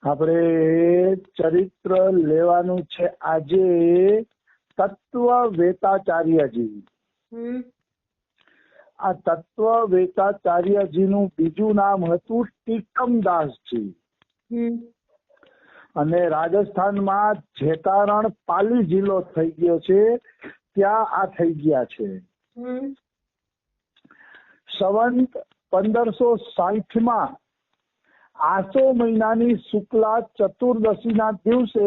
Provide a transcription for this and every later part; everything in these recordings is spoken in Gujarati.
આપણે ચરિત્ર લેવાનું છે આજે તત્વ વેતાચાર્યજી. આ તત્વ વેતાચાર્યજી નું બીજું નામ હતું ટીકમદાસજી. અને રાજસ્થાનમાં જેતારણ પાલી જિલ્લો થઈ ગયો છે, ત્યાં આ થઈ ગયા છે. સંવંત 1560 આસો મહિનાની શુક્લા ચતુર્દશીના દિવસે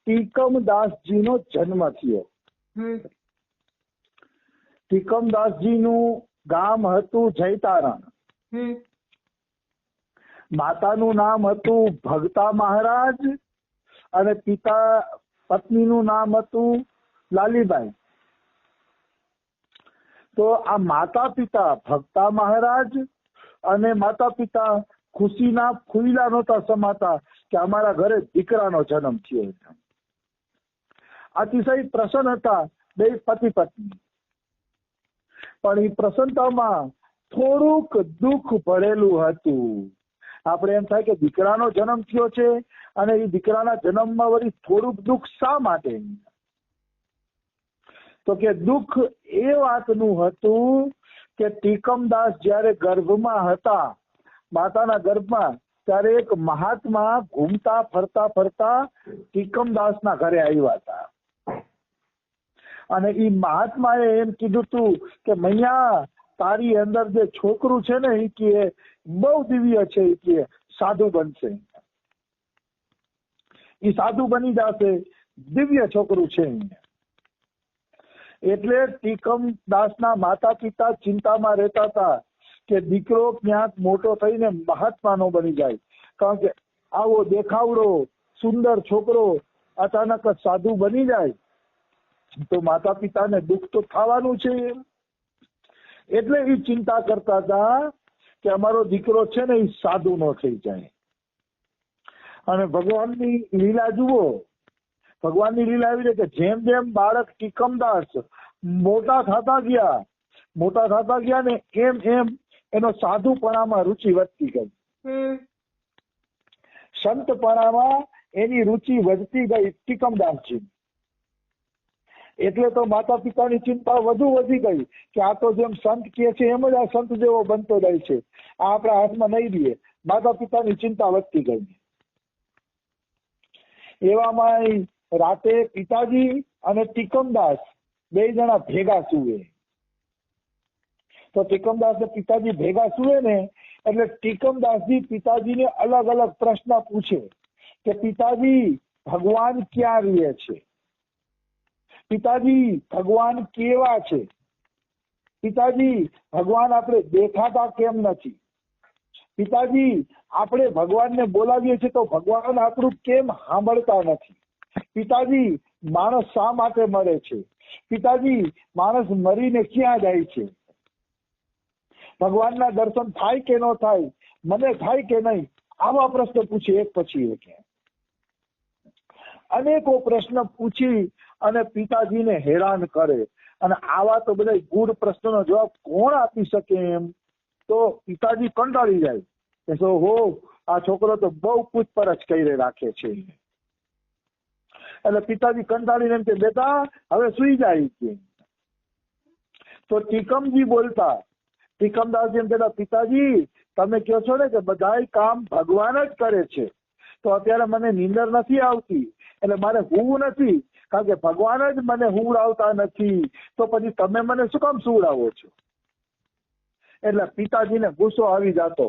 ટીકમદાસજીનો જન્મ થયો. ટીકમદાસજીનું ગામ હતું જૈતારણ. માતાનું નામ હતું ભગતા મહારાજ અને પત્નીનું નામ હતું લાલીબાઈ. તો આ માતા પિતા ભગતા મહારાજ અને માતા પિતા ખુશીના ફૂલા નહોતા સમાતા કે અમારા ઘરે દીકરાનો જન્મ થયો. અતિશય પ્રસન્ન હતા બે પતિ પત્ની. પણ એ પ્રસન્નતામાં થોડુંક દુઃખ ભરેલું હતું. આપણે એમ થાય કે દીકરાનો જન્મ થયો છે અને એ દીકરાના જન્મમાં વળી થોડુંક દુઃખ શા માટે? તો કે દુઃખ એ વાતનું હતું કે ટીકમદાસ જયારે ગર્ભમાં હતા, માતાના ગર્ભમાં, ત્યારે એક મહાત્મા ઘૂમતા ફરતા ફરતા ટીકમદાસના ઘરે આવ્યા હતા. અને એ મહાત્માએ એમ કીધું હતું કે મૈયા, તારી અંદર જે છોકરું છે ને એ કે બહુ દિવ્ય છે, એ કે સાધુ બનશે, એ સાધુ બની જશે, દિવ્ય છોકરું છે. એટલે ટીકમદાસના માતા પિતા ચિંતામાં રહેતા હતા કે દીકરો ક્યાંક મોટો થઈને મહાત્માનો બની જાય, કારણ કે આવો દેખાવડો સુંદર છોકરો અચાનક સાધુ બની જાય તો માતા પિતાને દુઃખ તો થવાનું છે. એટલે એ ચિંતા કરતા હતા કે અમારો દીકરો છે ને એ સાધુ નો થઈ જાય. અને ભગવાનની લીલા જુઓ, ભગવાનની લીલા એવી છે કે જેમ જેમ બાળક ટીકમદાસ મોટા થતા ગયા ને એમ એમ એનો સાધુપણામાં રુચિ વધતી ગઈ, સંતપણામાં એની રુચિ વધતી ગઈ ટીકમદાસજી. એટલે તો માતા પિતાની ચિંતા વધુ વધી ગઈ કે આ તો જેમ સંત કહે છે એમ જ આ સંત જેવો બનતો જાય છે, આ આપણા હાથમાં નહીં રહીએ. માતા પિતાની ચિંતા વધતી ગઈ. એવામાં રાતે પિતાજી અને ટીકમદાસ બે જણા ભેગા સુવે. તો ટીકમદાસ ને પિતાજી ભેગા સુવે ને એટલે ટીકમદાસજી પિતાજીને અલગ અલગ પ્રશ્ન પૂછે કે પિતાજી ભગવાન ક્યાં રહે છે? પિતાજી ભગવાન કેવા છે? પિતાજી ભગવાન આપણે દેખાતા કેમ નથી? પિતાજી આપણે ભગવાનને બોલાવીએ છીએ તો ભગવાન આપણું કેમ સાંભળતા નથી? પિતાજી માણસ શા માટે મરે છે? પિતાજી માણસ મરીને ક્યાં જાય છે? ભગવાનના દર્શન થાય કે ન થાય? મને થાય કે નહીં? આવા પ્રશ્ન પૂછે એક પછી એક. અનેકો પ્રશ્ન પૂછી અને પિતાજીને હેરાન કરે. અને આવા તો બધા ગૂઢ પ્રશ્નનો જવાબ કોણ આપી શકે એમ? તો પિતાજી કંટાળી જાય કે હો આ છોકરો તો બહુ પૂછપરછ કરી રાખે છે. એટલે પિતાજી કંટાળીને એમ કે બેટા હવે સુઈ જાય કે. તો ટીકમજી બોલતા, ટીકમદાસજી એમ કહેતા, પિતાજી તમે કહો છો ને કે બધાય કામ ભગવાન જ કરે છે, તો અત્યારે મને નીંદર નથી આવતી એટલે મારે હુવું નથી, કારણ કે ભગવાન જ મને હુવડાવતા નથી, તો પછી તમે મને શું કામ સુવડાવો છો? એટલે પિતાજીને ગુસ્સો આવી જતો.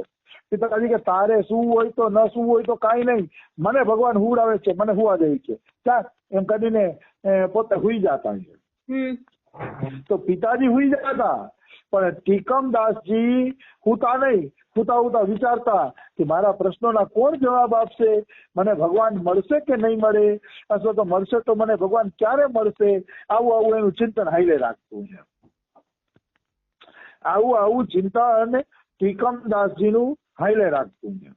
પિતાજી કે તારે શું હોય તો ન શું હોય તો કાંઈ નહીં, મને ભગવાન હુવડાવે છે, મને હુવા દે છે, ચાલ એમ કરીને પોતે હુઈ જતા. તો પિતાજી હુઈ જતા પણ ટીકમદાસજી હુતા નહીં. હુતા વિચારતા કે મારા પ્રશ્નોના કોણ જવાબ આપશે? મને ભગવાન મળશે કે નહીં મળે? અથવા તો મળશે તો મને ભગવાન ક્યારે મળશે? આવું એનું ચિંતન હાઈલે રાખતું છે. આવું ચિંતન ટીકમદાસજીનું હાઈલે રાખતું છે.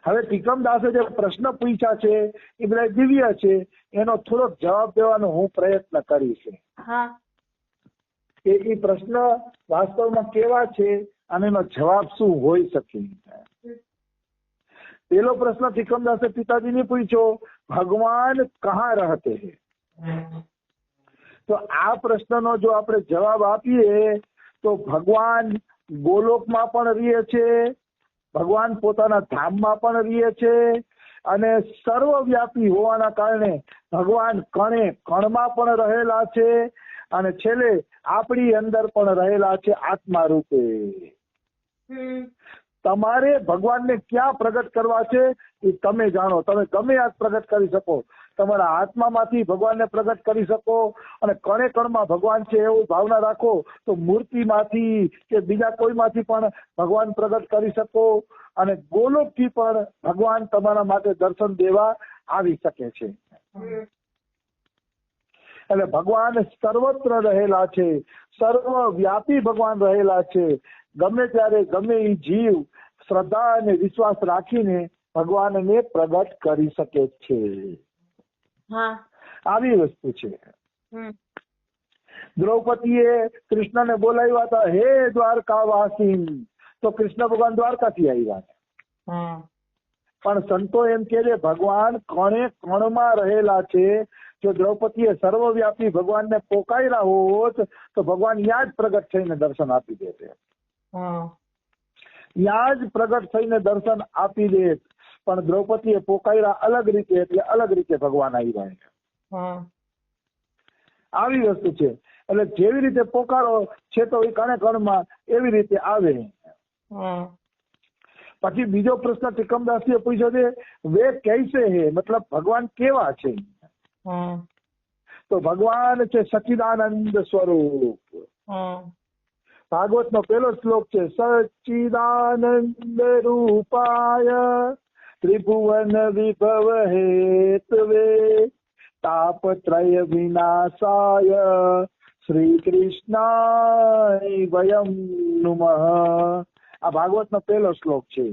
હવે ટીકમદાસે જે પ્રશ્ન પૂછ્યા છે એ બધા દિવ્ય છે, એનો થોડોક જવાબ દેવાનો હું પ્રયત્ન કરીશ. કે એ પ્રશ્ન વાસ્તવમાં કેવા છે અને એનો જવાબ શું હોઈ શકે. પેલો પ્રશ્ન તિકમદાસે પિતાજીને પૂછ્યો, ભગવાન કહાં રહતે હૈ? તો આ પ્રશ્નનો જો આપણે જવાબ આપીએ તો ભગવાન ગોલોકમાં પણ રહે છે, ભગવાન પોતાના ધામમાં પણ રહે છે, અને સર્વવ્યાપી હોવાના કારણે ભગવાન કણે કણમાં પણ રહેલા છે, અને છેલ્લે આપણી અંદર પણ રહેલા છે આત્મા રૂપે. તમારે ભગવાનને ક્યાં પ્રગટ કરવા છે એ તમે જાણો. તમે ગમે આ પ્રગટ કરી શકો. તમારા આત્મામાંથી ભગવાનને પ્રગટ કરી શકો, અને કણે કણમાં ભગવાન છે એવું ભાવના રાખો તો મૂર્તિમાંથી કે બીજા કોઈમાંથી પણ ભગવાન પ્રગટ કરી શકો, અને ગોલોકથી પણ ભગવાન તમારા માટે દર્શન દેવા આવી શકે છે. એટલે ભગવાન સર્વત્ર રહેલા છે, સર્વવ્યાપી ભગવાન રહેલા છે. ગમે ત્યારે ગમે એ જીવ શ્રદ્ધા અને વિશ્વાસ રાખીને ભગવાનને પ્રગટ કરી શકે છે. આવી વસ્તુ છે. દ્રૌપદીએ કૃષ્ણને બોલાવ્યા હતા, હે દ્વારકાવાસી, તો કૃષ્ણ ભગવાન દ્વારકાથી આવ્યા છે. પણ સંતો એમ કે છે ભગવાન કણે કણમાં રહેલા છે. જો દ્રૌપદીએ સર્વવ્યાપી ભગવાનને પોકાર્યા હોત તો ભગવાન યા જ પ્રગટ થઈને દર્શન આપી દેતે. યા જ પ્રગટ થઈને દર્શન આપી દે. પણ દ્રૌપદીએ પોકાર્યા અલગ રીતે, એટલે અલગ રીતે ભગવાન આવ્યા. આવી વસ્તુ છે. એટલે જેવી રીતે પોકારો છે તો એ કણે કણમાં એવી રીતે આવે. પછી બીજો પ્રશ્ન તિકમદાસીએ પૂછ્યો છે, વે કૈસે હે, મતલબ ભગવાન કેવા છે? તો ભગવાન છે સચ્ચિદાનંદ સ્વરૂપ. ભાગવત નો પહેલો શ્લોક છે, સચ્ચિદાનંદ રૂપાય ત્રિભુવન વિભવ હેતવે તાપત્રય વિનાશાય શ્રી કૃષ્ણાય વયમ નુમઃ. આ ભાગવત નો પહેલો શ્લોક છે.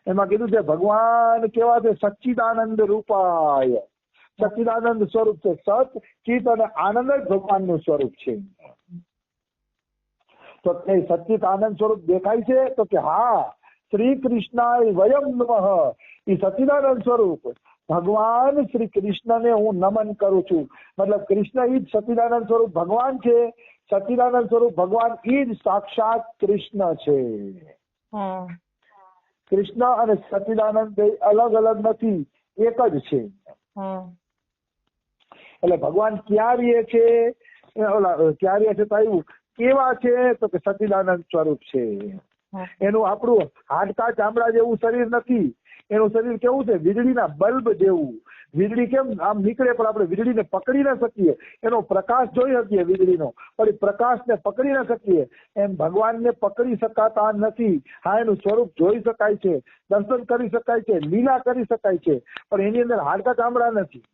એમાં કીધું છે ભગવાન કેવા છે? સચ્ચિદાનંદ રૂપાય. સચ્ચિદાનંદ સ્વરૂપ છે. સત, ચિત અને આનંદ જ ભગવાનનું સ્વરૂપ છે. તો કઈ સચ્ચિદાનંદ સ્વરૂપ દેખાય છે? તો કે હા, શ્રી કૃષ્ણાય વયમ નમઃ. એ સચ્ચિદાનંદ સ્વરૂપ ભગવાન શ્રી કૃષ્ણને હું નમન કરું છું. મતલબ કૃષ્ણ ઈ જ સચ્ચિદાનંદ સ્વરૂપ ભગવાન છે. સચ્ચિદાનંદ સ્વરૂપ ભગવાન ઈ જ સાક્ષાત કૃષ્ણ છે. કૃષ્ણ અને સચ્ચિદાનંદ અલગ અલગ નથી, એક જ છે. એટલે ભગવાન ક્યાં રહે છે? ક્યાં રહે છે તો આવ્યું કેવા છે? તો કે સચ્ચિદાનંદ સ્વરૂપ છે. એનું આપણું હાડકા ચામડા જેવું શરીર નથી. એનું શરીર કેવું છે? વીજળીના બલ્બ જેવું. વીજળી કેમ આમ નીકળે પણ આપણે વીજળીને પકડી ન શકીએ. એનો પ્રકાશ જોઈ શકીએ વીજળીનો, પણ એ પ્રકાશને પકડી ન શકીએ. એમ ભગવાનને પકડી શકાતા નથી. હા, એનું સ્વરૂપ જોઈ શકાય છે, દર્શન કરી શકાય છે, લીલા કરી શકાય છે, પણ એની અંદર હાડકા ચામડા નથી.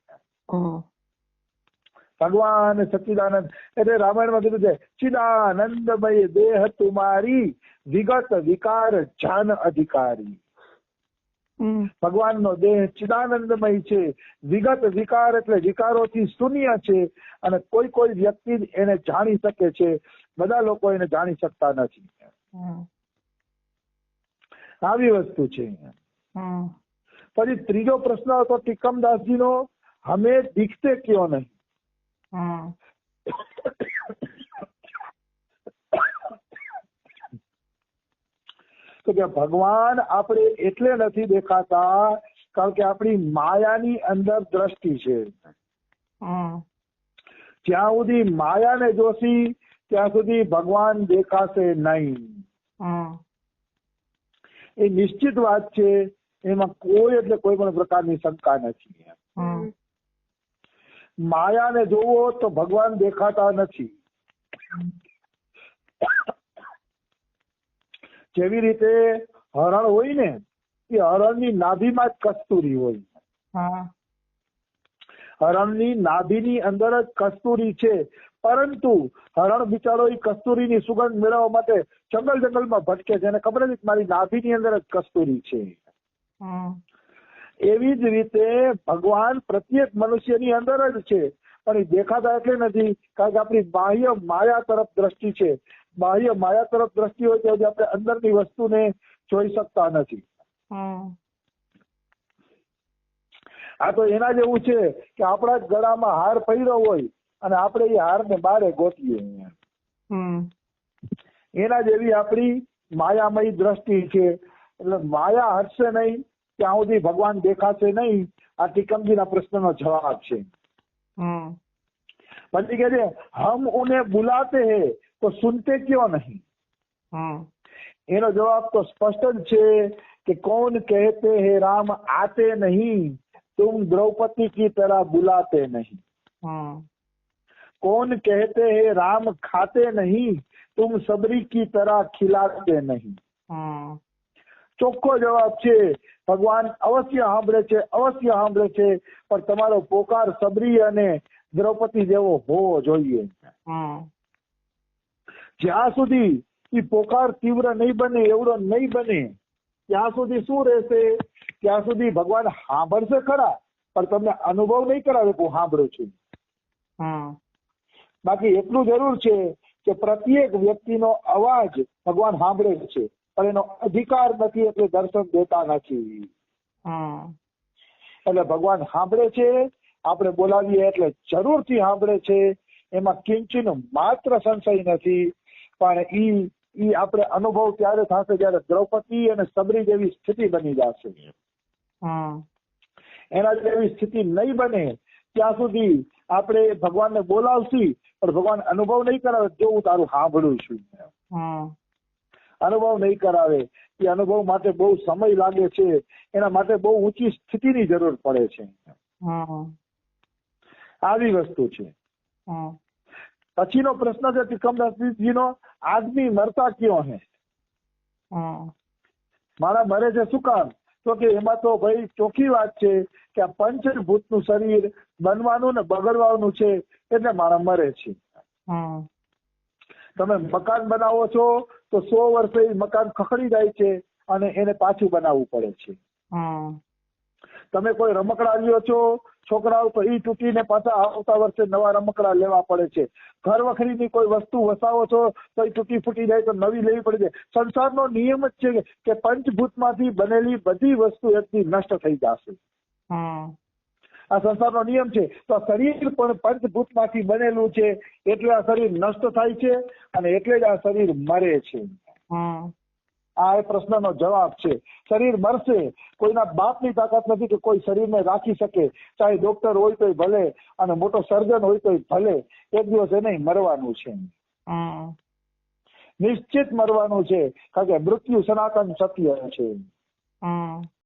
ભગવાન સચ્ચિદાનંદ. એટલે રામાયણમાં કીધું છે, ચિદાનંદમય દેહ તુમારી વિગત વિકાર જાન અધિકારી. ભગવાનનો દેહ ચિદાનંદમય છે. વિગત વિકાર એટલે વિકારોથી શૂન્ય છે, અને કોઈ કોઈ વ્યક્તિ એને જાણી શકે છે. બધા લોકો એને જાણી શકતા નથી. આવી વસ્તુ છે. પછી ત્રીજો પ્રશ્ન હતો ટીકમદાસજી નો, હમે દીખતે ક્યો નહીં? તો કે ભગવાન આપણે એટલે નથી દેખાતા કારણ કે આપણી માયાની અંદર દ્રષ્ટિ છે. જ્યાં સુધી માયાને જોશી ત્યાં સુધી ભગવાન દેખાશે નહીં. એ નિશ્ચિત વાત છે. એમાં કોઈ એટલે કોઈ પણ પ્રકારની શંકા નથી. માયાને જોવો તો ભગવાન દેખાતા નથી. જેવી રીતે હરણ હોય ને, એ હરણની નાભીમાં જ કસ્તુરી હોય. હરણની નાભીની અંદર જ કસ્તુરી છે, પરંતુ હરણ બિચારો એ કસ્તુરીની સુગંધ મેળવવા માટે જંગલમાં ભટકે છે. એને ખબર નથી મારી નાભીની અંદર જ કસ્તુરી છે. એવી જ રીતે ભગવાન પ્રત્યેક મનુષ્યની અંદર જ છે, પણ એ દેખાતા એટલે નથી કારણ કે આપણી બાહ્ય માયા તરફ દ્રષ્ટિ છે. બાહ્ય માયા તરફ દ્રષ્ટિ હોય તો આપણે અંદરની વસ્તુને જોઈ શકતા નથી. આ તો એના જેવું છે કે આપણા જ ગળામાં હાર પહેર્યો હોય અને આપણે એ હારને બારે ગોતીએ. એના જેવી આપણી માયામય દ્રષ્ટિ છે. એટલે માયા હટશે નહીં ત્યાં સુધી ભગવાન દેખાશે નહીં. આ ટીકમજીના પ્રશ્નનો જવાબ છે. પછી કહે છે હમ ઉन्हें बुलाते हैं तो सुनते क्यों नहीं. એનો જવાબ તો સ્પષ્ટ જ છે કે कौन कहते हैं राम आते नहीं तुम द्रौपदी की तरह बुलाते नहीं. कौन कहते हैं राम खाते नहीं तुम सबरी की तरह खिलाते नहीं. ચોખ્ખો જવાબ છે ભગવાન અવશ્ય સાંભળે છે, અવશ્ય સાંભળે છે, પણ તમારો પોકાર સબરી અને દ્રૌપદી જેવો હોવો જોઈએ. જ્યાં સુધી એ પોકાર તીવ્ર નહીં બને, એવડો નહીં બને, ત્યાં સુધી શું રહેશે? ત્યાં સુધી ભગવાન સાંભળશે ખરા, પણ તમને અનુભવ નહીં કરાવે કે હું સાંભળું છું. બાકી એટલું જરૂર છે કે પ્રત્યેક વ્યક્તિનો અવાજ ભગવાન સાંભળે છે, પણ એનો અધિકાર નથી એટલે દર્શન દેતા નથી. એટલે ભગવાન સાંભળે છે, આપણે બોલાવીએ એટલે જરૂરથી સાંભળે છે, એમાં કિંચન માત્ર સંશય નથી. પણ ઈ આપણે અનુભવ ત્યારે થશે જયારે દ્રૌપદી અને સબરી જેવી સ્થિતિ બની જશે. એના જેવી સ્થિતિ નહીં બને ત્યાં સુધી આપણે ભગવાનને બોલાવશી પણ ભગવાન અનુભવ નહીં કરાવે જો હું તારું સાંભળું છું. અનુભવ નહીં કરાવે. એ અનુભવ માટે બહુ સમય લાગે છે, એના માટે બહુ ઊંચી સ્થિતિની જરૂર પડે છે. આવી વસ્તુ છે. પછીનો પ્રશ્ન છે તિકમદાસજીનો, આદમી મરતા ક્યો હે. મારા મરે છે શું કામ? તો કે એમાં તો ભાઈ ચોખ્ખી વાત છે કે આ પંચભૂતનું શરીર બનવાનું ને બગડવાનું છે એટલે મારા મરે છે. તમે મકાન બનાવો છો તો 100 વર્ષે મકાન ખખડી જાય છે અને એને પાછું બનાવવું પડે છે. તમે કોઈ રમકડા લ્યો છો છોકરાઓ તો ઈ તૂટીને પાછા આવતા વર્ષે નવા રમકડા લેવા પડે છે. ઘર વખરીની કોઈ વસ્તુ વસાવો છો તો એ તૂટી ફૂટી જાય તો નવી લેવી પડે છે. સંસારનો નિયમ જ છે કે પંચભૂતમાંથી બનેલી બધી વસ્તુ એકથી નષ્ટ થઈ જશે. આ સંસારનો નિયમ છે. તો આ શરીર પણ પંચભૂતમાંથી બનેલું છે એટલે આ શરીર નષ્ટ થાય છે અને એટલે જ આ શરીર મરે છે. આ એ પ્રશ્નનો જવાબ છે. શરીર મરશે. કોઈના બાપની તાકાત નથી કે કોઈ શરીરને રાખી શકે. ચાહે ડોક્ટર હોય તોય ભલે અને મોટો સર્જન હોય તોય ભલે, એક દિવસ એને મરવાનું છે. નિશ્ચિત મરવાનું છે, કારણ કે મૃત્યુ સનાતન સત્ય છે.